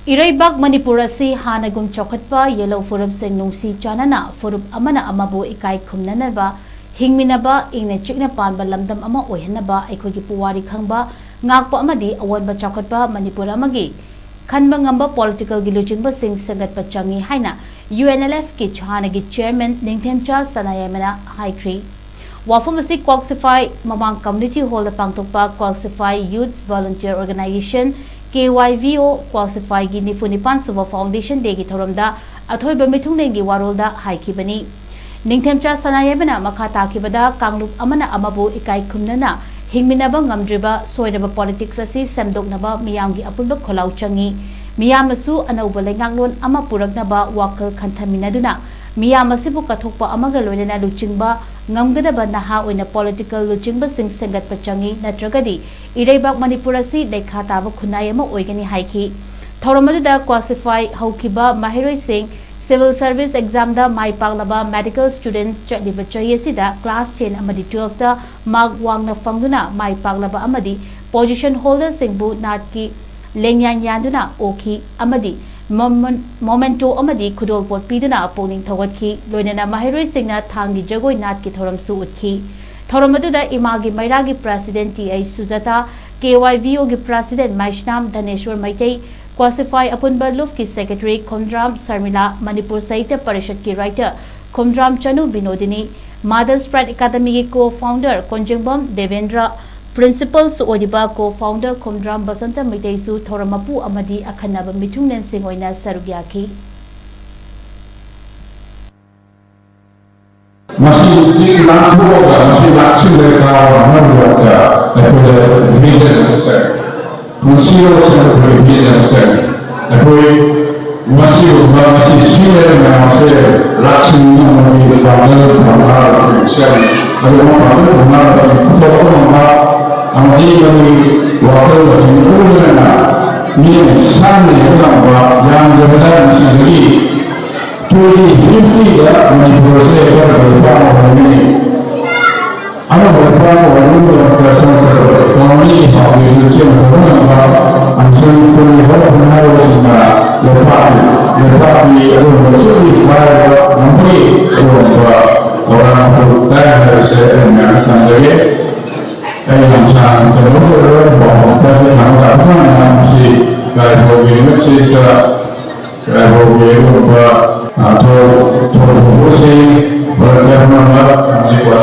Ereibak Manipur Ashi Hannagum Chaokhatpa Yelhou Phurupsing Nungshi Channana Phurup Amana AMABU IKAI KHUMNANA HINGMINNABA INGNA CHIKNA PANBA LAMDAM OIHANABA AIKHOIGI PUWARI KHANGBA NGAKPA AMADI AWONBA Chaokhatpa Manipur AMAGI KHANBA NGAMBA Political LUCHINGBASING SHEMGATPA CHANGI HAINA UNLF HANNAGI Chairman NINGTHEMCHA SANAYAIMA HAIKRI Wafam asi Qualify Mamang Community Hall Pangtokpa Qualify Youth Volunteer Organization KYVO Qualify gi Nifunipan Suba Foundation Day gi Thoramda Athoi Bamitung Nengi Warolda Haikibani Ningthemcha Sanayamana Makata Kibada Kanglup Amana AMABU IKAI KHUMNANA HINGMINNABA Ngamdriba Soidaba Politics asi Semdoknaba Miyamgi Apunba Kholau Changi Miyamasu Anauba Lenganglon Ama Puraknaba Wakal Kanthaminaduna Miyamasibu Kathokpa Amaga Loinana Luchingba Ngamgadaba Naha Oina Political Luchingmbasing Shengatpa Changi Natragadi Ereibak Manipur Ashi Lekhataba Khunayama Oigani Haiki Thoramaduda Qualify Haukiba Mahiroi Singh Civil Service Exam da Mai Paglaba Medical Students Chatliba Chayesida Class 10 Amadi 12 da Mark Wangna Fangduna Mai Paglaba Amadi Position Holder Singbu Natki Lengyan Yanduna Oki Amadi Momento Amadi Kudol Pot Piduna Poning Thawatki Loinana Mahiroi Singna Thangi Jagoi Natki Thoram Suutki Thoramaduda Imagi Mairagi President T.A. Sujata KYVO gi President Maishnam Dhaneshwar Maitei Qualify Apunba Luf ki Secretary Khomdram Sarmila Manipur Sahitya Parishad ki Writer Khomdram Chanu Binodini Mother Sprite Academy ki Co-Founder Konjengbam Devendra Principal Suodiba Co-Founder Khomdram Basanta Maitei su Thoramapu Amadi Akhanaba Mitungnen Singoina Sarugyaki masih di Manipur masih langsung dari kawan mereka daripada division saya masih dari division saya tapi masih senior masih langsung menjadi panel panel saya kalau panel AMADI bagi wakil Singapura ini sangat yang benar masih lagi 2050 ya Manipur Ashi berapa ini ada beberapa orang berasal dari kami habis ujian corona ansur pun benar benar lepas bersulit pada nanti orang full-time harus menjalankan jadi yang sangat terlalu bahwa proses HANNAGI masih kayak begini kayak begini atau Phurupsing Nungshi Channana masih